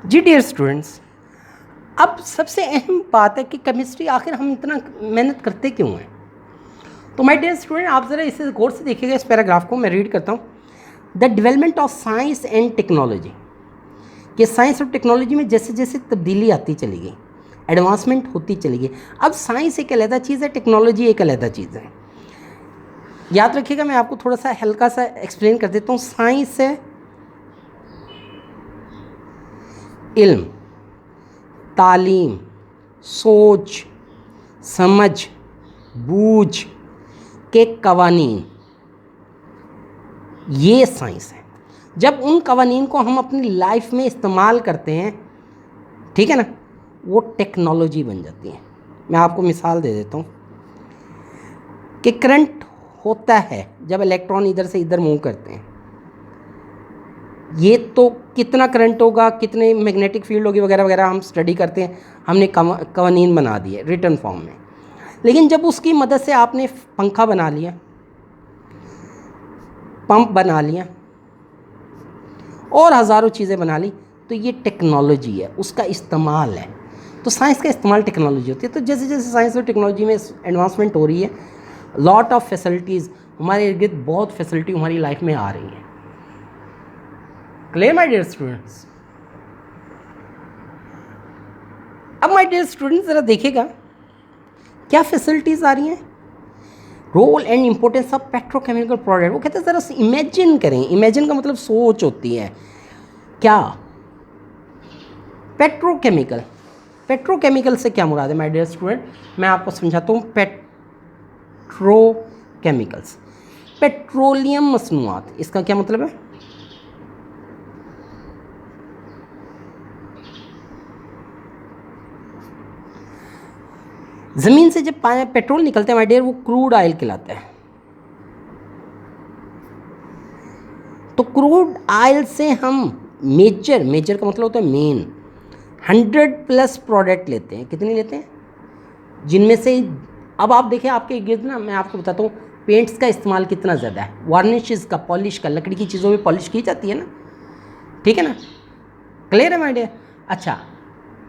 जी dear students, अब सबसे अहम बात है कि केमिस्ट्री आखिर हम इतना मेहनत करते क्यों हैं। तो माय डियर स्टूडेंट, आप ज़रा इसे गौर से देखिएगा, इस पैराग्राफ को मैं रीड करता हूँ। The development of science and technology, कि साइंस और टेक्नोलॉजी में जैसे जैसे तब्दीली आती चली गई, एडवांसमेंट होती चली गई। अब साइंस एक अलग चीज़ है, टेक्नोलॉजी एक अलग चीज़ है। याद रखिएगा, मैं आपको थोड़ा सा हल्का सा एक्सप्लेन कर देता हूँ। साइंस है इल्म, तालीम, सोच, समझ, बूझ के कवानीन, ये साइंस है। जब उन कवानीन को हम अपनी लाइफ में इस्तेमाल करते हैं, ठीक है ना, वो टेक्नोलॉजी बन जाती है। मैं आपको मिसाल दे देता हूँ कि करंट होता है जब इलेक्ट्रॉन इधर से इधर मूव करते हैं। ये तो कितना करंट होगा, कितने मैग्नेटिक फील्ड होगी वगैरह वगैरह हम स्टडी करते हैं, हमने कवानीन बना दिए रिटन फॉर्म में। लेकिन जब उसकी मदद से आपने पंखा बना लिया, पंप बना लिया और हज़ारों चीज़ें बना ली, तो ये टेक्नोलॉजी है, उसका इस्तेमाल है। तो साइंस का इस्तेमाल टेक्नोलॉजी होती है। तो जैसे जैसे साइंस और टेक्नोलॉजी में एडवांसमेंट हो रही है, लॉट ऑफ फैसिलिटीज़, हमारे इर्द गिर्द बहुत फैसिलिटी हमारी लाइफ में आ रही है। Clear my dear students? अब माय डियर स्टूडेंट्स ज़रा देखिएगा क्या फैसिलिटीज़ आ रही हैं। Role and importance of petrochemical product, वो कहते हैं ज़रा इमेजिन करें। इमेजिन का मतलब सोच होती है। क्या पेट्रोकेमिकल, पेट्रोकेमिकल से क्या मुराद है माय डियर स्टूडेंट? मैं आपको समझाता हूँ। पेट्रोकेमिकल्स, पेट्रोलियम मसनूआत, इसका क्या मतलब है? ज़मीन से जब पेट्रोल निकलता है माय डियर, वो क्रूड ऑयल कहलाता है। तो क्रूड ऑयल से हम मेजर का मतलब होता है मेन, 100+ प्रोडक्ट लेते हैं। कितने लेते हैं? जिनमें से अब आप देखें आपके गिर्द ना, मैं आपको बताता हूँ पेंट्स का इस्तेमाल कितना ज़्यादा है, वार्निशेस का, पॉलिश का, लकड़ी की चीज़ों में पॉलिश की जाती है ना, ठीक है ना? क्लियर है माय डियर? अच्छा,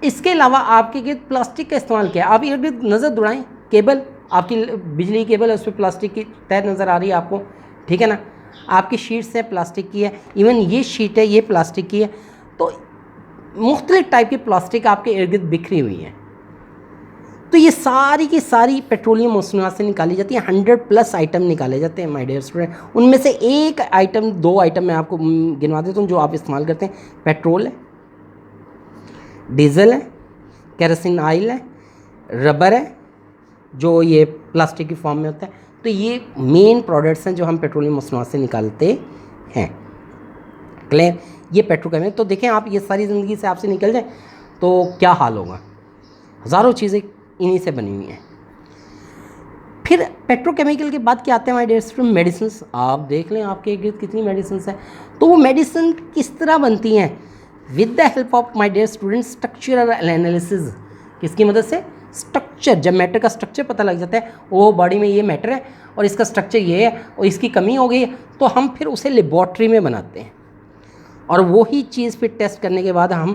इसके अलावा आपके गिर्द प्लास्टिक का इस्तेमाल किया है। आप इर्द गिर्द नज़र दौड़ाएं, केबल, आपकी बिजली केबल है, उस पर प्लास्टिक की तय नज़र आ रही है आपको, ठीक है ना? आपकी शीट्स है प्लास्टिक की है, इवन ये शीट है ये प्लास्टिक की है। तो मुख्तलिफ टाइप की प्लास्टिक आपके इर्द गिर्द बिखरी हुई है। तो ये सारी की सारी पेट्रोलियम मसनूआत से निकाली जाती है। 100+ आइटम निकाले जाते हैं माय डियर स्टूडेंट। उनमें से एक आइटम, दो आइटम मैं आपको गिनवा देता हूँ जो आप इस्तेमाल करते हैं। पेट्रोल है, डीजल है, केरोसिन ऑयल है, रबर है जो ये प्लास्टिक की फॉर्म में होता है। तो ये मेन प्रोडक्ट्स हैं जो हम पेट्रोलियम मसनूआत से निकालते हैं। क्लियर? ये पेट्रोकेमिकल। तो देखें आप, ये सारी ज़िंदगी से आपसे निकल जाए तो क्या हाल होगा। हज़ारों चीज़ें इन्हीं से बनी हुई हैं। फिर पेट्रोकेमिकल के बाद क्या आते हैं माय डियर स्टूडेंट? मेडिसिन। आप देख लें आपके इर्द कितनी मेडिसिन है। तो वो मेडिसिन किस तरह बनती हैं? With the help of my dear student structural analysis. किसकी मदद से? स्ट्रक्चर। जब मैटर का स्ट्रक्चर पता लग जाता है, वो बॉडी में ये मैटर है और इसका स्ट्रक्चर ये है और इसकी कमी हो गई है, तो हम फिर उसे लेबॉर्ट्री में बनाते हैं और वही चीज़ फिर टेस्ट करने के बाद हम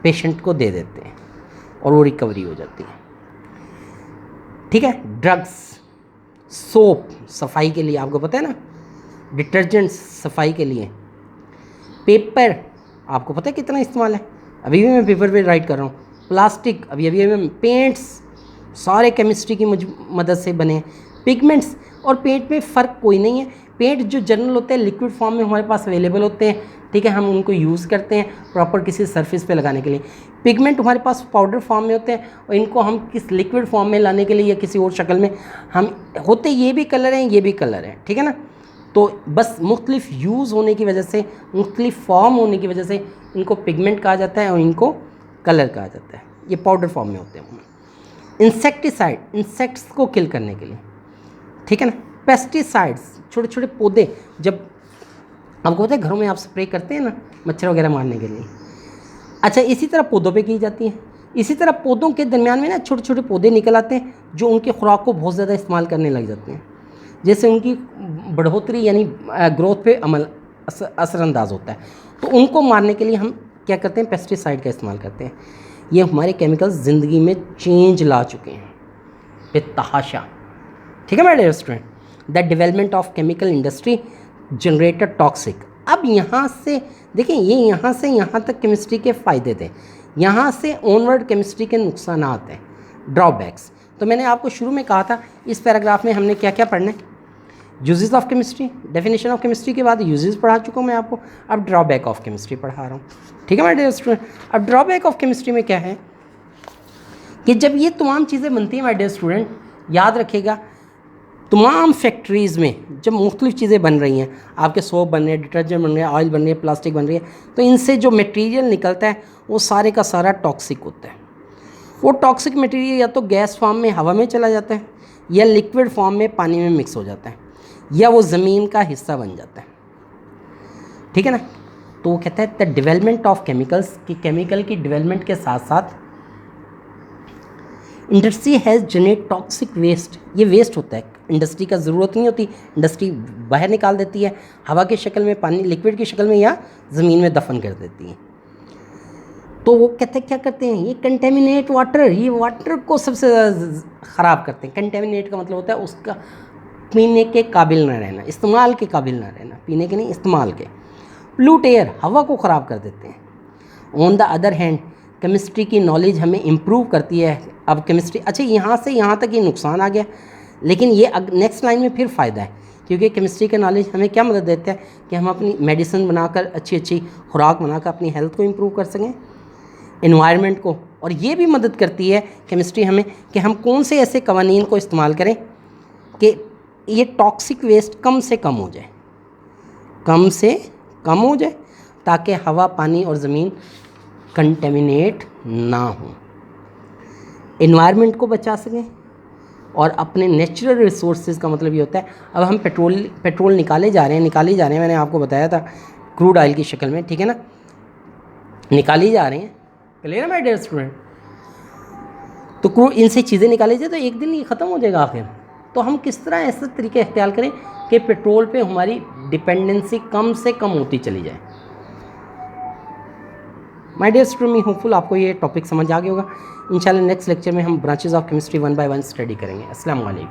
पेशेंट को दे देते हैं और वो रिकवरी हो जाती है। ठीक है? ड्रग्स, सोप सफाई के लिए, आपको पता है ना, डिटर्जेंट्स सफाई के लिए, पेपर आपको पता है कितना इस्तेमाल है, अभी भी मैं पेपर पे राइट कर रहा हूँ, प्लास्टिक अभी अभी पेंट्स सारे केमिस्ट्री की मदद से बने, पिगमेंट्स। और पेंट में फ़र्क कोई नहीं है। पेंट जो जनरल होते हैं लिक्विड फॉर्म में हमारे पास अवेलेबल होते हैं, ठीक है, हम उनको यूज़ करते हैं प्रॉपर किसी सरफेस पे लगाने के लिए। पिगमेंट हमारे पास पाउडर फॉर्म में होते हैं और इनको हम किस लिक्विड फॉर्म में लाने के लिए या किसी और शक्ल में हम होते, ये भी कलर हैं ये भी कलर हैं, ठीक है ना। तो बस मुख्तलिफ यूज़ होने की वजह से, मुख्तलिफ फॉर्म होने की वजह से इनको पिगमेंट कहा जाता है और इनको कलर कहा जाता है। ये पाउडर फॉर्म में होते हैं। इंसेक्टिसाइड, इंसेक्ट्स को किल करने के लिए, ठीक है ना। पेस्टिसाइड्स, छोटे छोटे पौधे, जब आपको पता है घरों में आप स्प्रे करते हैं ना मच्छर वगैरह मारने के लिए, अच्छा इसी तरह पौधों पे की जाती है। इसी तरह पौधों के दरमियान में ना छोटे छोटे पौधे निकल आते हैं जो उनकी खुराक को बहुत ज़्यादा इस्तेमाल करने लग जाते हैं, जैसे उनकी बढ़ोतरी यानी ग्रोथ पे असरअंदाज होता है। तो उनको मारने के लिए हम क्या करते हैं, पेस्टिसाइड का इस्तेमाल करते हैं। ये हमारे केमिकल्स ज़िंदगी में चेंज ला चुके हैं बेतहाशा। ठीक है my dear student, the development of chemical industry generated toxic. अब यहाँ से देखिए, ये यहाँ से यहाँ तक केमिस्ट्री के फ़ायदे थे, यहाँ से ऑनवर्ड केमिस्ट्री के नुकसानात हैं, ड्रॉबैक्स। तो मैंने आपको शुरू में कहा था इस पैराग्राफ में हमने क्या क्या पढ़ना है, uses of chemistry, definition of chemistry के बाद यूजेस पढ़ा चुका हूँ मैं आपको, अब ड्रॉबैक ऑफ केमिस्ट्री पढ़ा रहा हूँ। ठीक है माय डियर स्टूडेंट, अब ड्रॉबैक ऑफ केमिस्ट्री में क्या है कि जब ये तमाम चीज़ें बनती हैं माय डियर स्टूडेंट, याद रखिएगा, तमाम फैक्ट्रीज़ में जब मुख्तलिफ़ चीज़ें बन रही हैं, आपके सोप बन रहे हैं, डिटर्जेंट बन रहे हैं, ऑयल बन रही है, प्लास्टिक बन रही है, तो इनसे जो मटेरियल निकलता है वो सारे का सारा टॉक्सिक होता है। वो टॉक्सिक मटेरियल या तो गैस फॉर्म में हवा में चला जाता है, या लिक्विड फॉर्म में पानी में मिक्स हो जाता है, या वो ज़मीन का हिस्सा बन जाता है। ठीक है ना। तो वो कहता है द डेवलपमेंट ऑफ केमिकल्स, कि केमिकल की डेवलपमेंट के साथ साथ industry has generate toxic waste. ये वेस्ट होता है, इंडस्ट्री का ज़रूरत नहीं होती, इंडस्ट्री बाहर निकाल देती है, हवा की शक्ल में, पानी लिक्विड की शक्ल में, या ज़मीन में दफन कर देती है। तो वो कहते क्या करते हैं, ये कंटेमिनेट वाटर, ये वाटर को सबसे ख़राब करते हैं। कंटेमिनेट का मतलब होता है उसका पीने के काबिल ना रहना, इस्तेमाल के काबिल ना रहना, पीने के नहीं इस्तेमाल के। पोल्यूट एयर, हवा को ख़राब कर देते हैं। On the other hand chemistry की नॉलेज हमें इम्प्रूव करती है। अब केमिस्ट्री, अच्छा यहाँ से यहाँ तक ये नुकसान आ गया, लेकिन ये नेक्स्ट लाइन में फिर फ़ायदा है, क्योंकि केमिस्ट्री का नॉलेज हमें क्या मदद देता है कि हम अपनी मेडिसिन बनाकर, अच्छी अच्छी खुराक बनाकर अपनी हेल्थ को इम्प्रूव कर सकें, एनवायरनमेंट को। और ये भी मदद करती है केमिस्ट्री हमें कि हम कौन से ऐसे कवानीन को इस्तेमाल करें कि ये टॉक्सिक वेस्ट कम से कम हो जाए, कम से कम हो जाए, ताकि हवा, पानी और ज़मीन कंटेमिनेट ना हो, एनवायरनमेंट को बचा सकें और अपने नेचुरल रिसोर्सेज का मतलब ये होता है, अब हम पेट्रोल निकाले जा रहे हैं, मैंने आपको बताया था क्रूड ऑयल की शक्ल में, ठीक है ना, निकाली जा रहे हैं, क्लियर है माय डियर स्टूडेंट। तो क्रूड, इनसे चीज़ें निकाली जाए तो एक दिन ये ख़त्म हो जाएगा आखिर। तो हम किस तरह ऐसे तरीके इख्तियार करें कि पेट्रोल पे हमारी डिपेंडेंसी कम से कम होती चली जाए। My dear student, me hopeful आपको ये टॉपिक समझ आ गया होगा। इंशाल्लाह नेक्स्ट लेक्चर में हम branches of chemistry 1 by 1 study करेंगे। अस्सलाम वालेकुम।